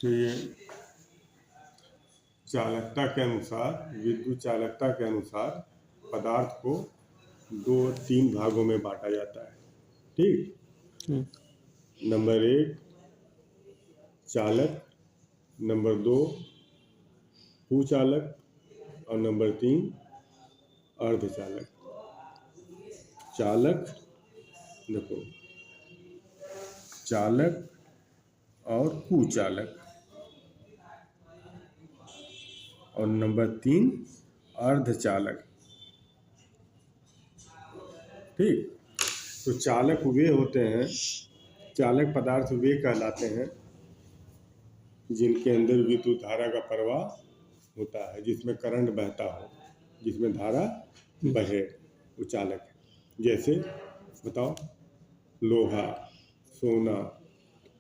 तो ये चालकता के अनुसार, विद्युत चालकता के अनुसार पदार्थ को 2-3 भागों में बांटा जाता है। ठीक। नंबर 1 चालक, नंबर 2 कुचालक और नंबर 3 अर्धचालक। चालक, देखो, चालक और कुचालक, और नंबर 3 अर्धचालक। ठीक। तो चालक वे होते हैं, चालक पदार्थ वे कहलाते हैं जिनके अंदर विद्युत धारा का प्रवाह होता है, जिसमें करंट बहता हो, जिसमें धारा बहे, वो चालक है। जैसे बताओ, लोहा, सोना,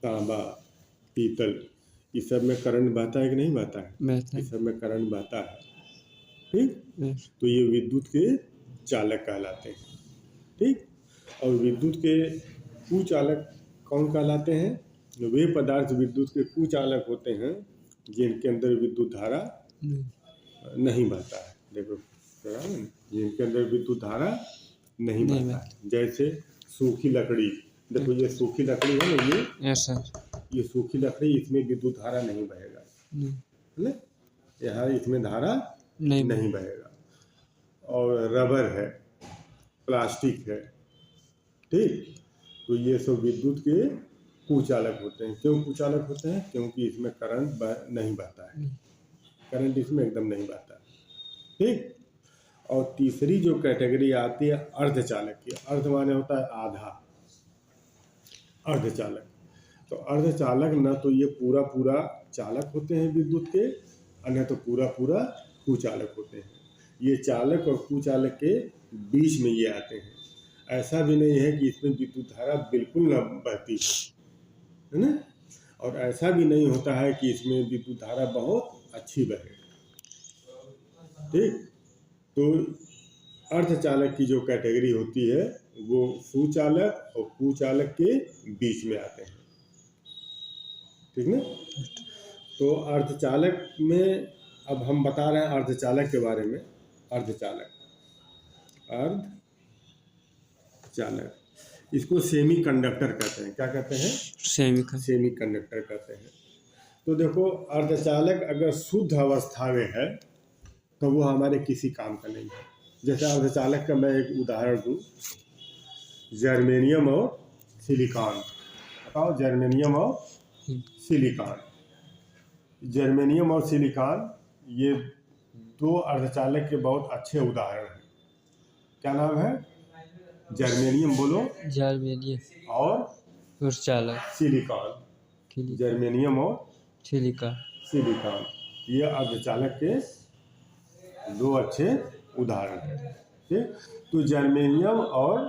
तांबा, पीतल, इस सब में करंट बहता है कि नहीं बहता है? इस सब में करंट बहता है। ठीक। तो ये विद्युत के चालक कहलाते हैं। ठीक। और विद्युत के कुचालक कौन कहलाते हैं? वे पदार्थ विद्युत के कुचालक होते हैं जिनके अंदर विद्युत धारा नहीं बहता है। देखो, जिनके अंदर विद्युत धारा नहीं बहता है। जैसे सूखी लकड़ी, देखो ये सूखी लकड़ी है ना, ये सूखी लकड़ी, इसमें विद्युत धारा नहीं बहेगा, यहाँ इसमें धारा नहीं बहेगा। और रबर है, प्लास्टिक है। ठीक। तो ये सब विद्युत के कुचालक होते हैं। क्यों कुचालक होते हैं? क्योंकि इसमें करंट नहीं बहता है, करंट इसमें एकदम नहीं बहता है। ठीक। और तीसरी जो कैटेगरी आती है अर्धचालक की, अर्ध माने होता है आधा, अर्धचालक। तो अर्धचालक न तो ये पूरा पूरा चालक होते हैं विद्युत के, अन्य तो पूरा पूरा कुचालक होते हैं। ये चालक और कुचालक के बीच में ये आते हैं। ऐसा भी नहीं है कि इसमें विद्युत धारा बिल्कुल न बहती है ना, और ऐसा भी नहीं होता है कि इसमें विद्युत धारा बहुत अच्छी बहे। ठीक। तो अर्धचालक की जो कैटेगरी होती है वो सुचालक और कुचालक के बीच में आते हैं। ठीक ना। तो अर्धचालक में अब हम बता रहे हैं अर्धचालक के बारे में। अर्धचालक, अर्धचालक, इसको सेमी कंडक्टर कहते हैं। क्या कहते हैं? सेमी कंडक्टर कहते हैं। तो देखो, अर्धचालक अगर शुद्ध अवस्था में है तो वो हमारे किसी काम का नहीं है। जैसे अर्धचालक का मैं एक उदाहरण दूं, जर्मेनियम और सिलिकॉन। बताओ, जर्मेनियम और सिलिकॉन। जर्मेनियम और सिलिकॉन ये दो अर्धचालक के बहुत अच्छे उदाहरण हैं। क्या नाम है? जर्मेनियम, बोलो। जर्मेनियम और सिलिकॉन। जर्मेनियम और सिलिकॉन, ये अर्धचालक के दो अच्छे उदाहरण हैं। ठीक। तो जर्मेनियम और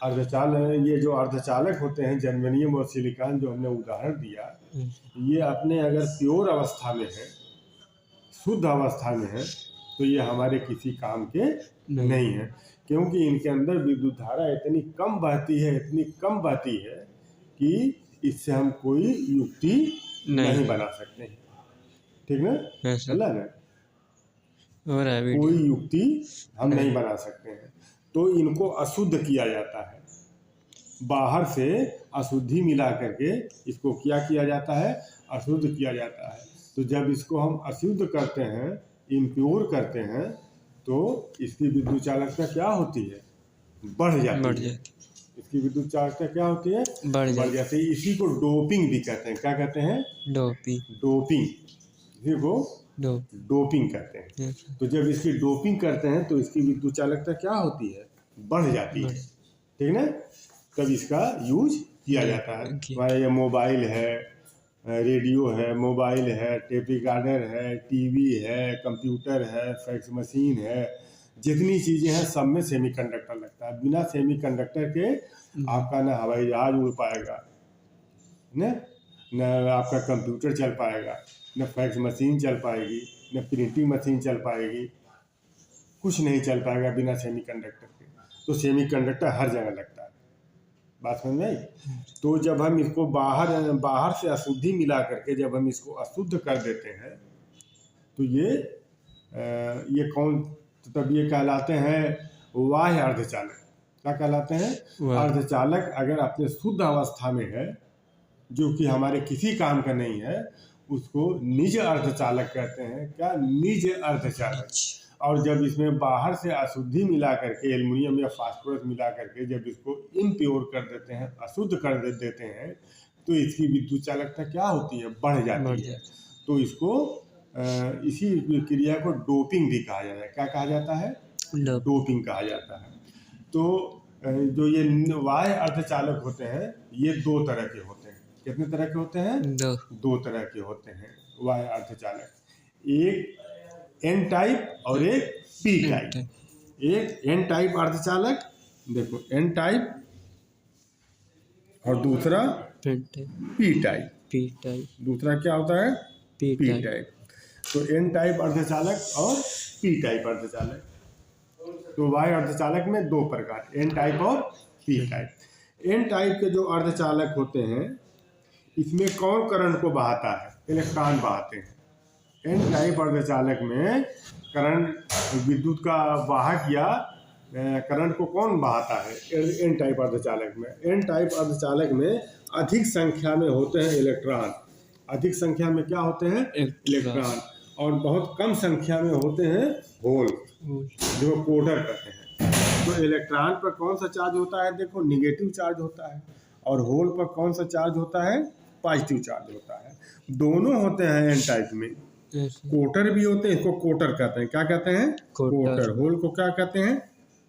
अर्धचालक, ये जो अर्धचालक होते हैं जर्मेनियम और सिलिकॉन जो हमने उदाहरण दिया, ये अपने अगर प्योर अवस्था में है, शुद्ध अवस्था में है, तो ये हमारे किसी काम के नहीं है। क्योंकि इनके अंदर विद्युत धारा इतनी कम बहती है, इतनी कम बहती है कि इससे हम कोई युक्ति नहीं बना सकते हैं। ठीक ना, चला ना, कोई युक्ति हम नहीं बना सकते हैं। तो इनको अशुद्ध किया जाता है, बाहर से अशुद्धि मिला करके इसको क्या किया जाता है? अशुद्ध किया जाता है। तो जब इसको हम अशुद्ध करते हैं, इम्प्योर करते हैं, तो इसकी विद्युत चालकता क्या होती है? बढ़ जाती है। इसकी विद्युत चालकता क्या होती है? बढ़ जाती है। इसी को डोपिंग भी कहते हैं। क्या कहते हैं? डोपिंग। इसी को डोपिंग कहते हैं। तो जब इसकी डोपिंग करते हैं तो इसकी विद्युत चालकता क्या होती है? बढ़ जाती है। ठीक ना। तब इसका यूज किया जाता है। हमारे ये मोबाइल है, रेडियो है, मोबाइल है, टेप रिकॉर्डर है, टीवी है, कंप्यूटर है, फैक्स मशीन है, जितनी चीज़ें हैं सब में सेमीकंडक्टर लगता है। बिना सेमीकंडक्टर के आपका ना हवाई जहाज उड़ पाएगा, न आपका कंप्यूटर चल पाएगा, न फैक्स मशीन चल पाएगी, न प्रिंटिंग मशीन चल पाएगी, कुछ नहीं चल पाएगा बिना सेमीकंडक्टर के। तो सेमीकंडक्टर हर जगह लगता है। बात समझ में आई? तो जब हम इसको बाहर से अशुद्धि मिला करके जब हम इसको अशुद्ध कर देते हैं तो ये कौन, तब ये कहलाते हैं बाह्य अर्धचालक। क्या कहलाते हैं? अर्धचालक अगर अपने शुद्ध अवस्था में है, जो कि हमारे किसी काम का नहीं है, उसको निज अर्धचालक कहते हैं। क्या? निज अर्धचालक। और जब इसमें बाहर से अशुद्धि मिला करके, एल्युमिनियम या फास्फोरस मिला करके जब इसको इम्प्योर कर देते हैं, अशुद्ध कर देते हैं, तो इसकी विद्युत चालकता क्या होती है? बढ़ जाती है। तो इसको इसी क्रिया को डोपिंग भी कहा जाता है। क्या कहा जाता है? डोपिंग कहा जाता है। तो जो ये बाह्य अर्धचालक होते हैं, ये दो तरह के होते हैं। कितने तरह के होते हैं? दो तरह के होते हैं बाह्य अर्धचालक। एक एन टाइप और एक पी टाइप। एक एन टाइप अर्धचालक, देखो एन टाइप, और दूसरा पी टाइप। दूसरा क्या होता है? P type. तो एन टाइप अर्धचालक और पी टाइप अर्धचालक। तो बाह्य अर्धचालक में दो प्रकार, एन टाइप और पी टाइप। एन टाइप के जो अर्धचालक होते हैं, इसमें कौन करंट को बहाता है? इलेक्ट्रॉन बहाते हैं। एन टाइप अर्धचालक में करंट, विद्युत का वाहक या करंट को कौन बहाता है? एन टाइप अर्धचालक में। एन टाइप अर्धचालक में अधिक संख्या में होते हैं इलेक्ट्रॉन। अधिक संख्या में क्या होते हैं? इलेक्ट्रॉन। और बहुत कम संख्या में होते हैं होल, जो कोडर कहते हैं। तो इलेक्ट्रॉन पर कौन सा चार्ज होता है? देखो निगेटिव चार्ज होता है। और होल पर कौन सा चार्ज होता है? पॉजिटिव चार्ज होता है। दोनों होते हैं एन टाइप में। कोटर भी होते हैं, इसको कोटर कहते हैं। क्या कहते हैं? कोटर। होल को क्या कहते हैं?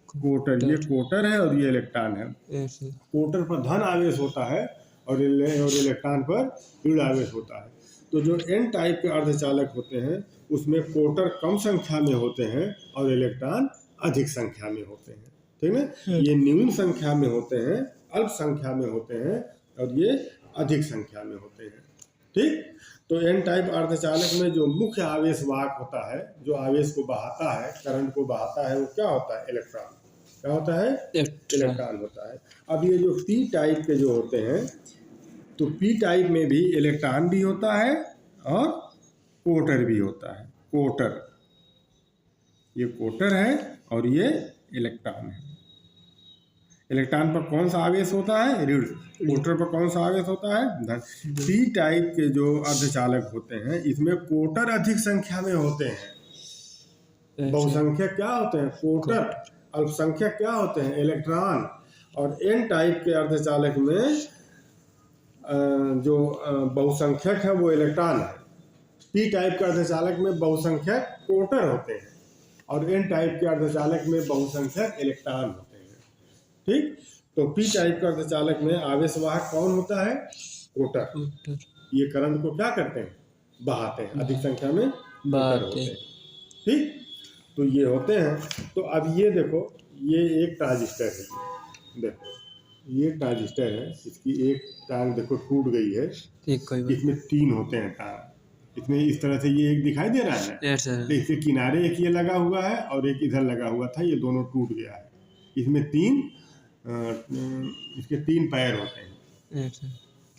कोटर। ये कोटर है और ये इलेक्ट्रॉन है। कोटर पर धन आवेश होता है और इलेक्ट्रॉन पर ऋण आवेश होता है। तो जो एन टाइप के अर्धचालक होते हैं, उसमें कोटर कम संख्या में होते हैं और इलेक्ट्रॉन अधिक संख्या में होते हैं। ठीक है? ये न्यून संख्या में होते हैं, अल्प संख्या में होते हैं, और ये अधिक संख्या में होते हैं। ठीक? तो एन टाइप अर्धचालक में जो मुख्य आवेश वाहक होता है, जो आवेश को बहाता है, करंट को बहाता है, वो क्या होता है? इलेक्ट्रॉन। क्या होता है? इलेक्ट्रॉन होता है। अब ये जो पी टाइप के जो होते हैं, तो पी टाइप में भी इलेक्ट्रॉन भी होता है और कोटर भी होता है। कोटर, ये कोटर है और ये इलेक्ट्रॉन है। इलेक्ट्रॉन पर कौन सा आवेश होता है? ऋण। कोटर पर कौन सा आवेश होता है? धन। पी टाइप के जो अर्धचालक होते हैं, इसमें कोटर अधिक संख्या में होते हैं। बहुसंख्यक क्या होते हैं? कोटर। अल्पसंख्यक क्या होते हैं? इलेक्ट्रॉन। और एन टाइप के अर्धचालक में जो बहुसंख्यक है वो इलेक्ट्रॉन है। पी टाइप के अर्धचालक में बहुसंख्यक कोटर होते हैं और एन टाइप के अर्धचालक में बहुसंख्यक इलेक्ट्रॉन होते हैं। ठीक? तो पी टाइप के अर्धचालक में आवेश वाहक कौन होता है? कोटर। ये करंट को क्या करते हैं? बहाते हैं। अधिक संख्या में कोटर होते हैं। ठीक? तो ये होते हैं। तो अब ये देखो, ये एक ट्रांजिस्टर है। देखो ये ट्रांजिस्टर है, इसकी एक तार देखो टूट गई है। इसमें तीन होते हैं तार। इसमें इस तरह से ये एक दिखाई दे रहा है। तो इसके किनारे एक ये लगा हुआ है और एक इधर लगा हुआ था, ये दोनों टूट गया है। इसमें इसके तीन पैर होते हैं।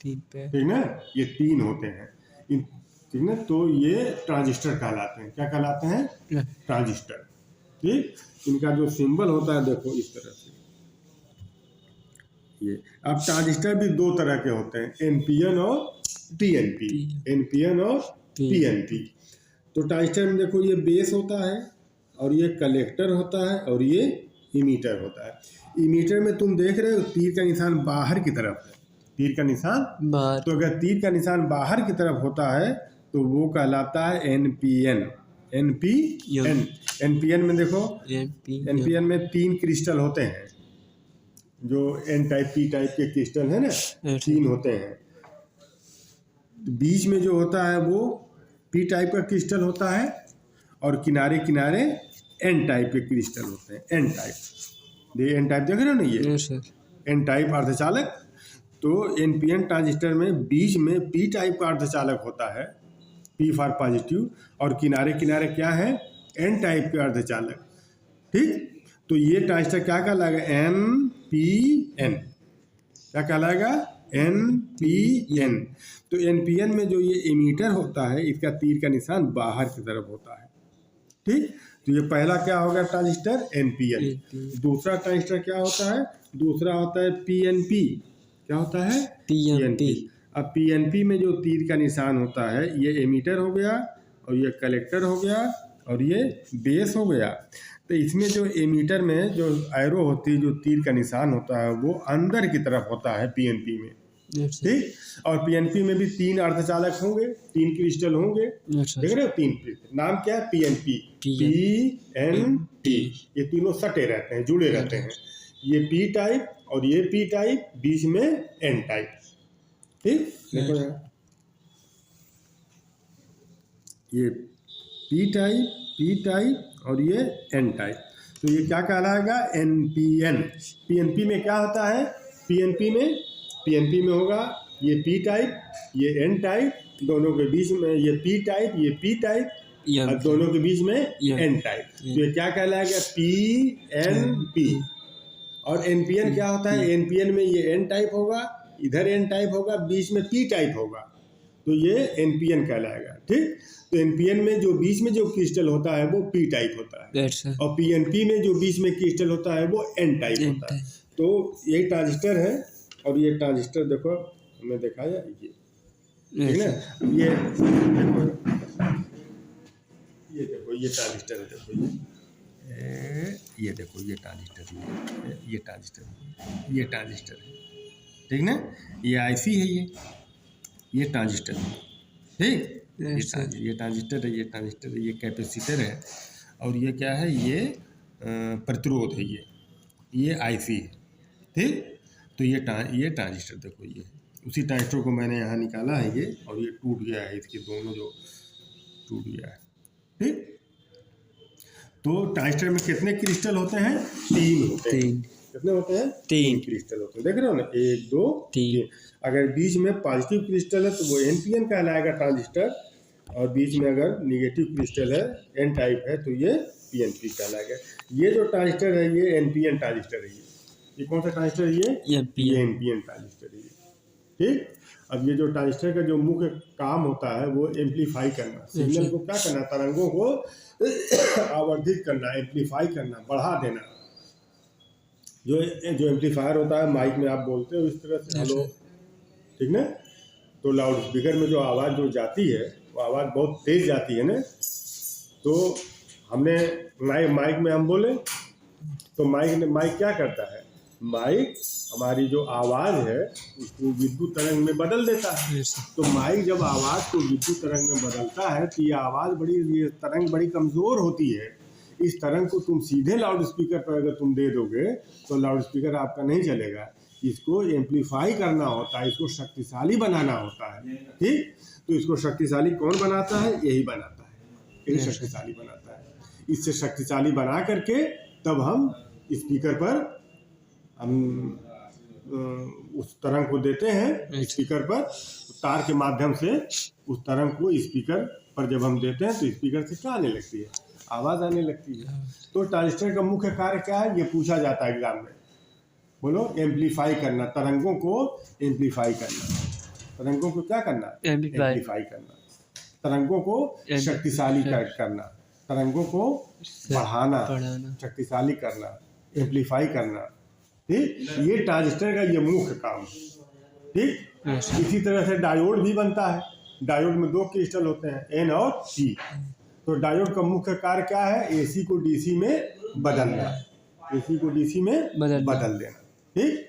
तीन पैर, ठीक ना? ये तीन होते हैं। ठीक ना? तो ये ट्रांजिस्टर कहलाते हैं। क्या कहलाते हैं? ट्रांजिस्टर। ठीक? इनका जो सिंबल होता है देखो इस तरह से ये। अब ट्रांजिस्टर भी दो तरह के होते हैं, एनपीएन और पीएनपी। एनपीएन और पीएनपी। तो ट्रांजिस्टर में देखो ये बेस होता है और ये कलेक्टर होता है और ये इमीटर होता है। इमीटर में तुम देख रहे हो तीर का निशान बाहर की तरफ है। तीर का निशान बाहर। तो अगर तीर का निशान बाहर की तरफ होता है तो वो कहलाता है एनपीएन। एनपीएन। एनपीएन में देखो, एनपीएन में तीन क्रिस्टल होते हैं। जो एन टाइप पी टाइप के क्रिस्टल है ना, तीन होते हैं। बीच में जो होता है वो पी टाइप का क्रिस्टल होता है और किनारे किनारे एन टाइप के क्रिस्टल होते हैं। एन टाइप, ये एन टाइप देख रहे हो ना, ये एन टाइप अर्धचालक। तो एनपीएन ट्रांजिस्टर में बीच में पी टाइप का अर्धचालक होता है, पी फॉर पॉजिटिव, और किनारे किनारे क्या है? एन टाइप के अर्धचालक। ठीक? तो ये ट्रांजिस्टर क्या कहलाएगा? N P N. क्या कहलाएगा, NPN। तो NPN में जो ये एमीटर होता है, इसका तीर का निशान बाहर की तरफ होता है, ठीक। तो ये पहला क्या होगा ट्रांजिस्टर, NPN। दूसरा ट्रांजिस्टर क्या होता है, दूसरा होता है PNP। क्या होता है, PNP। अब PNP में जो तीर का निशान होता है, ये एमीटर हो गया और ये कलेक्टर हो गया और ये बेस हो गया। तो इसमें जो एमीटर में जो एरो होती है, जो तीर का निशान होता है, वो अंदर की तरफ होता है PNP में, ठीक। और PNP में भी 3 अर्धचालक होंगे, 3 क्रिस्टल होंगे, देख रहे हो, 3 नाम क्या है, PNP। ये तीनों सटे रहते हैं, जुड़े रहते हैं। ये P टाइप और ये P टाइप, बीच में N टाइप, ठीक। देखो यार, ये P टाइप और ये N टाइप। तो ये क्या कहलाएगा, NPN। PNP में क्या होता है, PNP में होगा ये P टाइप, ये N टाइप, दोनों के बीच में ये P टाइप, ये P टाइप, और दोनों के बीच में N टाइप। तो ये क्या कहलाएगा, PNP। और NPN क्या होता है, NPN में ये N टाइप होगा, इधर N टाइप होगा, बीच में P टाइप होगा, तो ये NPN कहलाएगा, ठीक। तो NPN में जो बीच में जो क्रिस्टल होता है वो P टाइप होता है, और PNP में जो बीच में क्रिस्टल होता है वो N टाइप होता है। तो यही ट्रांजिस्टर है। और ये ट्रांजिस्टर देखो, हमने दिखाया ये, ठीक ना। ये देखो ये ट्रांजिस्टर है, देखो ये देखो ये ट्रांजिस्टर, ये ट्रांजिस्टर है, ठीक ना। ये IC है, ये ट्रांजिस्टर है, ठीक। ये ट्रांजिस्टर है, ये कैपेसिटर है, और ये क्या है, ये प्रतिरोध है, ये IC है, ठीक। तो ये ट्रांजिस्टर देखो, ये उसी ट्रांजिस्टर को मैंने यहाँ निकाला है ये, और ये टूट गया है, इसके दोनों जो टूट गया है, ठीक। तो ट्रांजिस्टर में कितने क्रिस्टल होते हैं, 3 होते हैं। कितने होते हैं, 3 क्रिस्टल होते हैं, देख रहे हो ना, 1 2 3। अगर बीच में पॉजिटिव क्रिस्टल है तो वो NPN कहलाएगा ट्रांजिस्टर, और बीच में अगर निगेटिव क्रिस्टल है, N टाइप है, तो ये PNP कहलाएगा। ये जो ट्रांजिस्टर है ये NPN ट्रांजिस्टर है। ये कौन सा ट्रांजिस्टर है, ये NPN ट्रांजिस्टर है, ठीक। अब ये जो ट्रांजिस्टर का जो मुख्य काम होता है वो एम्पलीफाई करना, सिग्नल को क्या करना, तरंगों को आवर्धित करना, एम्पलीफाई करना, बढ़ा देना। जो एम्पलीफायर होता है, माइक में आप बोलते हो इस तरह से, हेलो, ठीक ना। तो लाउड स्पीकर में जो आवाज़ जो जाती है, वो आवाज़ बहुत तेज जाती है ना। तो हमने माइक में हम बोले तो माइक क्या करता है, माइक हमारी जो आवाज़ है उसको विद्युत तरंग में बदल देता है। तो माइक जब आवाज़ को विद्युत तरंग में बदलता है तो ये तरंग बड़ी कमज़ोर होती है। इस तरंग को तुम सीधे लाउड स्पीकर पर अगर तुम दे दोगे तो लाउड स्पीकर आपका नहीं चलेगा। इसको एम्पलीफाई करना होता है, इसको शक्तिशाली बनाना होता है, ठीक। तो इसको शक्तिशाली कौन बनाता है, यही बनाता है, यही शक्तिशाली बनाता है। इससे शक्तिशाली बना करके तब हम स्पीकर पर हम उस तरंग को देते हैं, स्पीकर पर तार के माध्यम से उस तरंग को स्पीकर पर जब हम देते हैं तो स्पीकर से क्या आने लगती है, आवाज़ आने लगती है। तो ट्रांजिस्टर का मुख्य कार्य क्या है, ये पूछा जाता है एग्जाम में, बोलो, एम्पलीफाई करना, तरंगों को एम्पलीफाई करना। तरंगों को क्या करना, एम्पलीफाई करना, तरंगों को शक्तिशाली करना, तरंगों को बढ़ाना, शक्तिशाली करना, एम्पलीफाई करना, ठीक। ये ट्रांजिस्टर का ये मुख्य काम, ठीक। इसी तरह से डायोड भी बनता है। डायोड में 2 क्रिस्टल होते हैं, N और P। तो डायोड का मुख्य कार्य क्या है, AC को DC में बदलना, AC को DC में बदल देना, ठीक।